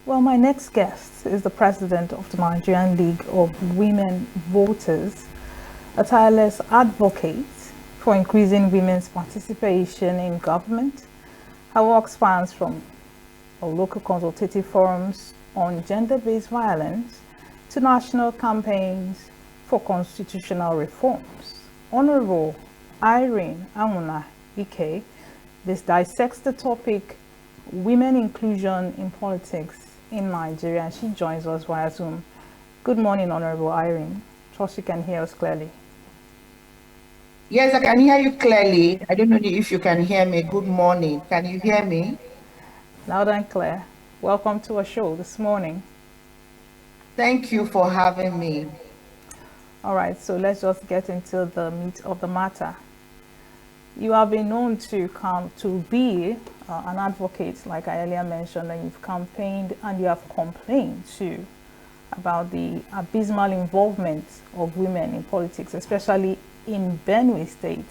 Well, my next guest is the president of the Nigerian League of Women Voters, a tireless advocate for increasing women's participation in government. Her work spans from local consultative forums on gender-based violence to national campaigns for constitutional reforms. Honorable Irene Awunah-Ikygh, this dissects the topic women inclusion in politics in Nigeria. She joins us via Zoom. Good morning, Honorable Irene. Trust you can hear us clearly. Yes, I can hear you clearly. I don't know if you can hear me. Good morning. Can you hear me? Loud and clear. Welcome to our show this morning. Thank you for having me. All right, so let's just get into the meat of the matter. You have been known to be an advocate, like I earlier mentioned, and you've campaigned and you have complained too about the abysmal involvement of women in politics, especially in Benue State.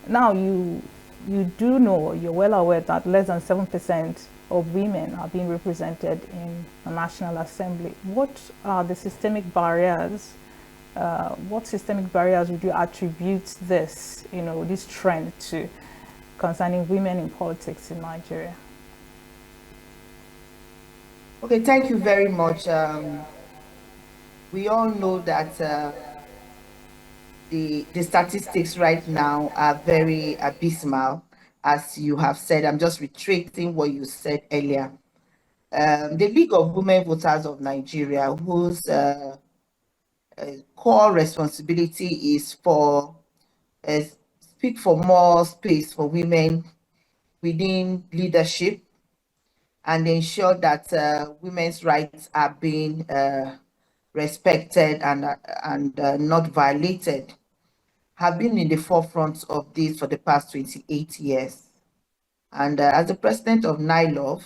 Now, you do know, you're well aware that less than 7% of women are being represented in the National Assembly. What are the systemic barriers? What systemic barriers would you attribute this, this trend to concerning women in politics in Nigeria? Okay, thank you very much. We all know that the statistics right now are very abysmal, as you have said. I'm just reiterating what you said earlier. The League of Women Voters of Nigeria, whose core responsibility is for speak for more space for women within leadership and ensure that women's rights are being respected and not violated, have been in the forefront of this for the past 28 years. And as the president of NILOV,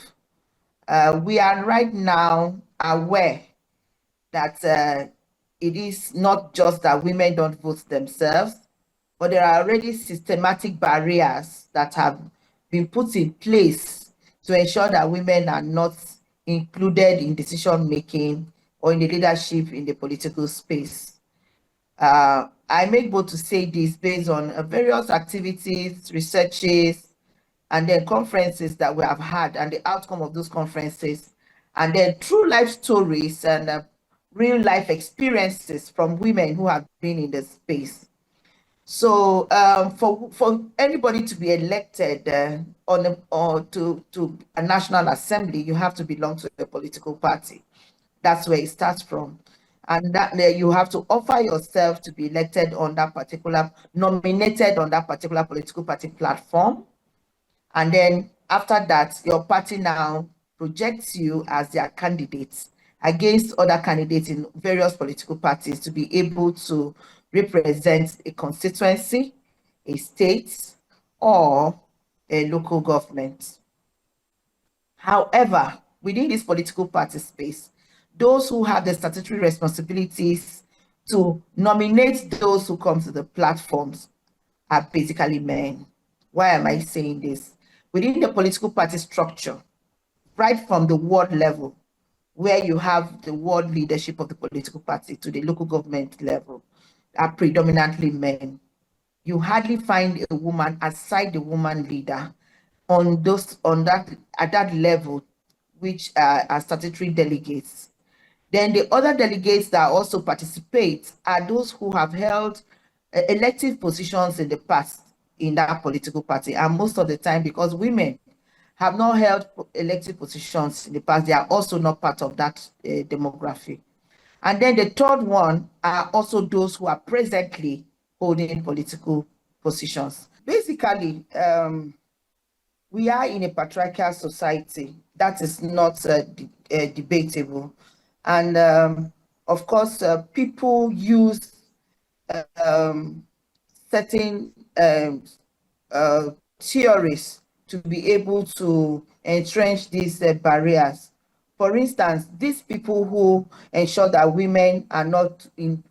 we are right now aware that it is not just that women don't vote themselves, but there are already systematic barriers that have been put in place to ensure that women are not included in decision making or in the leadership in the political space. I make bold to say this based on various activities, researches, and then conferences that we have had and the outcome of those conferences, and then true life stories and real life experiences from women who have been in the space. So for anybody to be elected to a national assembly, you have to belong to a political party. That's where it starts from. And that you have to offer yourself to be elected on that particular, nominated on that particular political party platform. And then after that, your party now projects you as their candidates against other candidates in various political parties to be able to represent a constituency, a state, or a local government. However, within this political party space, those who have the statutory responsibilities to nominate those who come to the platforms are basically men. Why am I saying this? Within the political party structure, right from the ward level, where you have the ward leadership of the political party to the local government level, are predominantly men. You hardly find a woman aside the woman leader at that level, which are statutory delegates. Then the other delegates that also participate are those who have held elective positions in the past in that political party. And most of the time, because women have not held elective positions in the past, they are also not part of that demographic. And then the third one are also those who are presently holding political positions. Basically, we are in a patriarchal society. That is not debatable. And of course, people use certain theories to be able to entrench these barriers. For instance, these people who ensure that women are not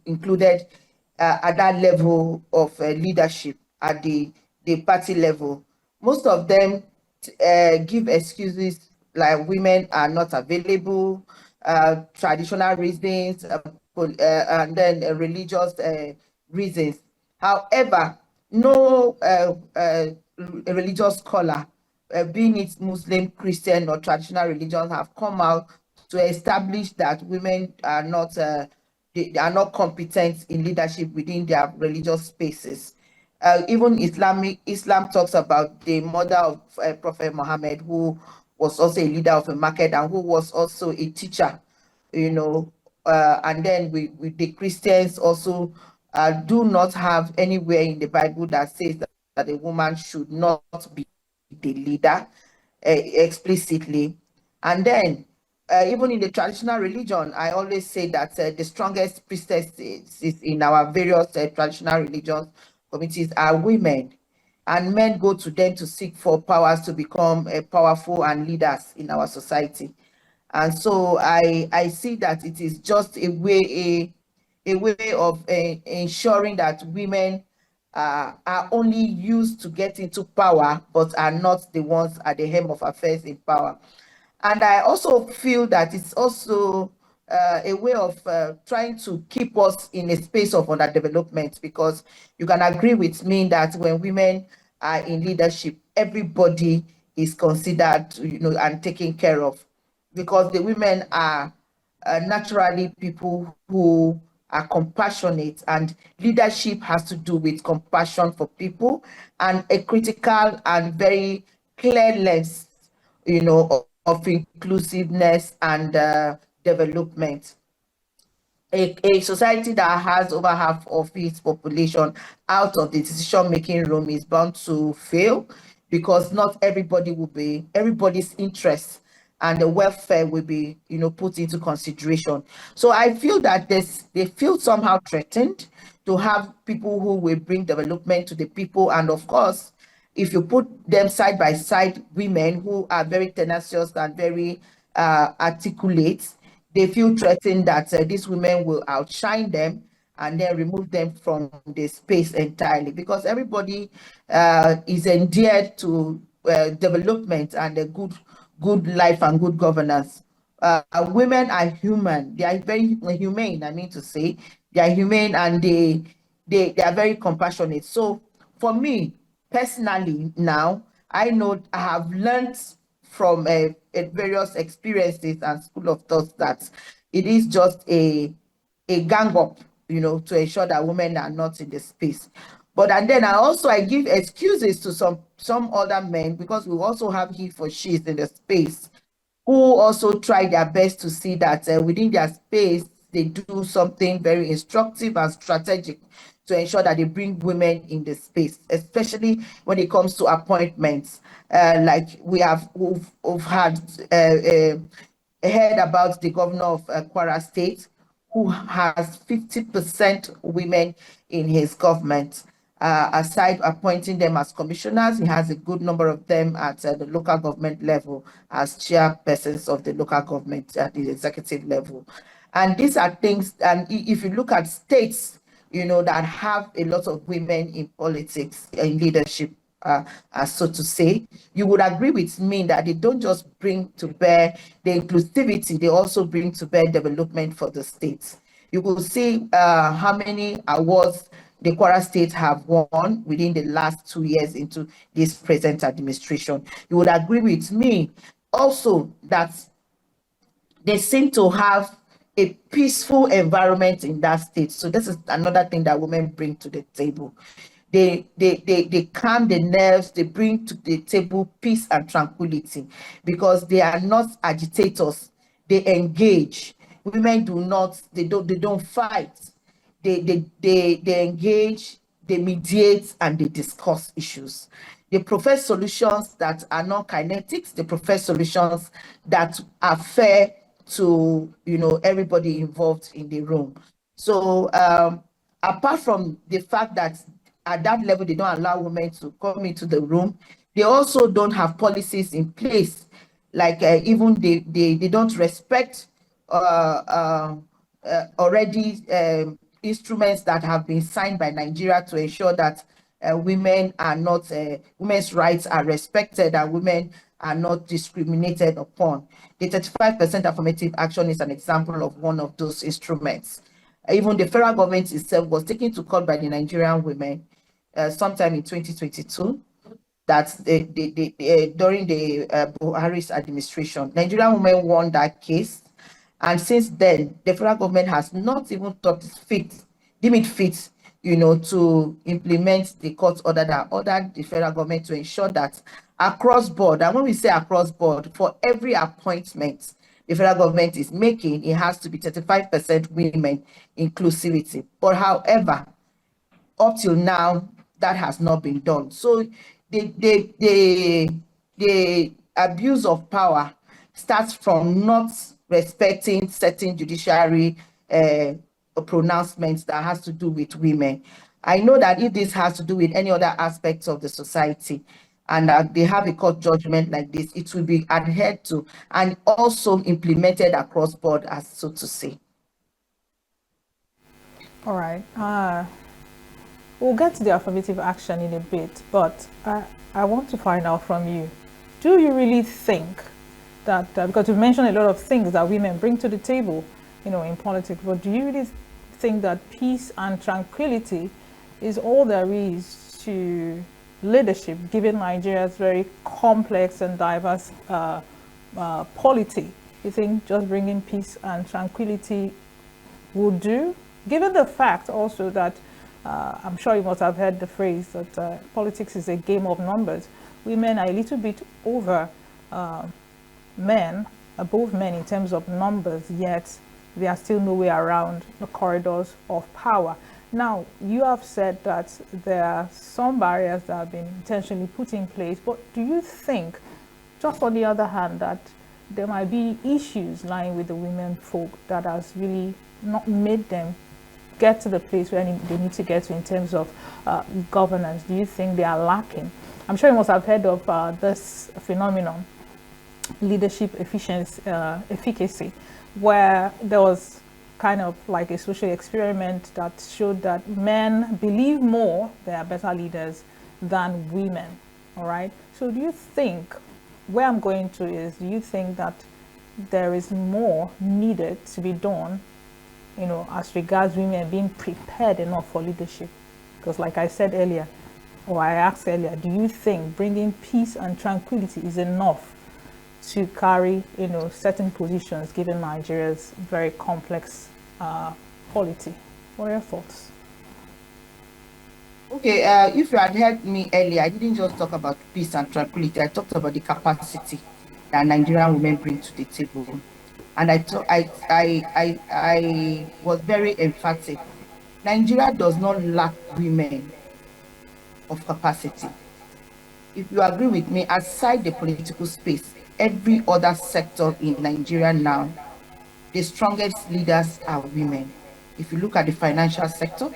included at that level of leadership at the party level, most of them give excuses like women are not available, traditional reasons, and then religious reasons. However, no religious scholar, being it Muslim, Christian, or traditional religions, have come out to establish that women are not they are not competent in leadership within their religious spaces. Even Islam talks about the mother of Prophet Muhammad, who was also a leader of a market and who was also a teacher, you know. And then we the Christians also do not have anywhere in the Bible that says that a woman should not be the leader explicitly. And then even in the traditional religion, I always say that the strongest priestesses in our various traditional religious communities are women, and men go to them to seek for powers to become powerful and leaders in our society. And so I see that it is just a way of ensuring that women are only used to get into power, but are not the ones at the helm of affairs in power. And I also feel that it's also a way of trying to keep us in a space of underdevelopment, because you can agree with me that when women are in leadership, everybody is considered, and taken care of, because the women are naturally people who are compassionate, and leadership has to do with compassion for people and a critical and very clear lens, of inclusiveness and development. A society that has over half of its population out of the decision-making room is bound to fail, because not everybody will be, everybody's interests and the welfare will be, put into consideration. So I feel that they feel somehow threatened to have people who will bring development to the people. And of course, if you put them side by side, women who are very tenacious and very articulate, they feel threatened that these women will outshine them and then remove them from the space entirely, because everybody is endeared to development and a good life and good governance. Women are human. They are very humane. I mean to say, they are humane, and they are very compassionate. So for me personally, now I know I have learned from various experiences and school of thought that it is just a gang up, to ensure that women are not in the space. But and then I give excuses to some other men, because we also have he for she's in the space, who also try their best to see that within their space they do something very instructive and strategic to ensure that they bring women in the space, especially when it comes to appointments. Like we've had heard about the governor of Kwara State, who has 50% women in his government. Aside appointing them as commissioners, he has a good number of them at the local government level as chairpersons of the local government at the executive level. And these are things, and if you look at states, that have a lot of women in politics, in leadership, so to say, you would agree with me that they don't just bring to bear the inclusivity, they also bring to bear development for the states. You will see how many awards the Kwara State have won within the last 2 years into this present administration. You would agree with me also that they seem to have a peaceful environment in that state. So this is another thing that women bring to the table. They calm the nerves, they bring to the table peace and tranquility, because they are not agitators, they engage. Women they don't fight. They engage, they mediate, and they discuss issues. They profess solutions that are not kinetics, they profess solutions that are fair to everybody involved in the room. So apart from the fact that at that level they don't allow women to come into the room, they also don't have policies in place. Like even they don't respect already instruments that have been signed by Nigeria to ensure that women's rights are respected, and women are not discriminated upon. The 35% affirmative action is an example of one of those instruments. Even the federal government itself was taken to court by the Nigerian women sometime in 2022. That during the Buhari's administration, Nigerian women won that case, and since then, the federal government has not even thought deem it fit, to implement the court order that ordered the federal government to ensure that across board, and when we say across board, for every appointment the federal government is making, it has to be 35% women inclusivity. But however, up till now, that has not been done. So the abuse of power starts from not respecting certain judiciary pronouncements that has to do with women. I know that if this has to do with any other aspects of the society, and they have a court judgment like this, it will be adhered to and also implemented across board, as so to say. All right. We'll get to the affirmative action in a bit, but I want to find out from you, do you really think that, because you've mentioned a lot of things that women bring to the table, in politics, but do you really think that peace and tranquility is all there is to leadership, given Nigeria's very complex and diverse polity? You think just bringing peace and tranquility would do? Given the fact also that I'm sure you must have heard the phrase that politics is a game of numbers. Women are a little bit over men, above men in terms of numbers, yet there are still no way around the corridors of power. Now, you have said that there are some barriers that have been intentionally put in place, but do you think, just on the other hand, that there might be issues lying with the women folk that has really not made them get to the place where they need to get to in terms of governance? Do you think they are lacking? I'm sure you must have heard of this phenomenon, leadership efficacy, where there was kind of like a social experiment that showed that men believe more they are better leaders than women. All right. So do you think, where I'm going to is, do you think that there is more needed to be done, as regards women being prepared enough for leadership? Because like I said earlier, or I asked earlier, do you think bringing peace and tranquility is enough to carry, certain positions given Nigeria's very complex polity? What are your thoughts? Okay, if you had heard me earlier, I didn't just talk about peace and tranquility. I talked about the capacity that Nigerian women bring to the table. And I was very emphatic. Nigeria does not lack women of capacity. If you agree with me, aside the political space, every other sector in Nigeria now, the strongest leaders are women. If you look at the financial sector,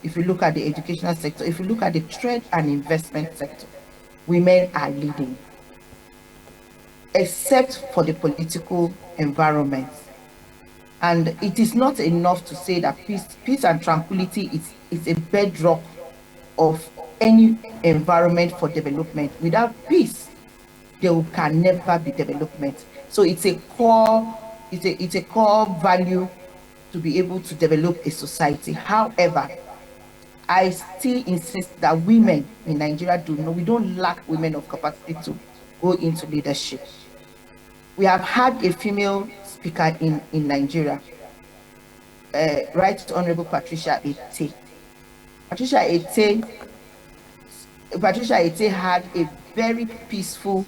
if you look at the educational sector, if you look at the trade and investment sector, women are leading, except for the political environment. And it is not enough to say that peace and tranquility is a bedrock of any environment for development. Without peace, there can never be development. So it's a core value to be able to develop a society. However, I still insist that women in Nigeria we don't lack women of capacity to go into leadership. We have had a female speaker in Nigeria, Right Honorable Patricia Ete. Patricia Ete had a very peaceful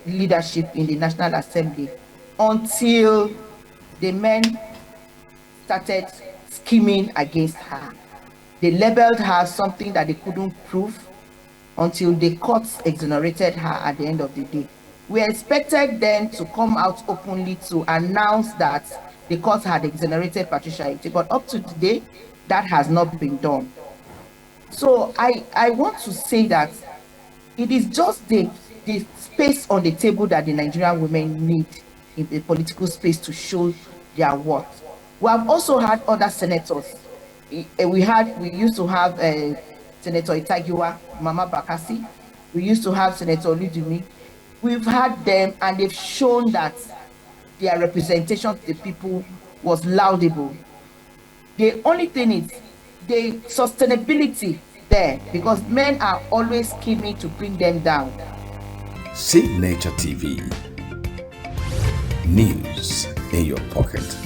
leadership in the National Assembly until the men started scheming against her. They labeled her something that they couldn't prove until the courts exonerated her at the end of the day. We expected them to come out openly to announce that the court had exonerated Patricia Ete, but up to today, that has not been done. So I want to say that it is just the space on the table that the Nigerian women need in the political space to show their worth. We have also had other senators. We used to have Senator Itagyiwa, Mama Bakassi. We used to have Senator Oludumi. We've had them, and they've shown that their representation to the people was laudable. The only thing is the sustainability there, because men are always scheming to bring them down. Signature TV. News in your pocket.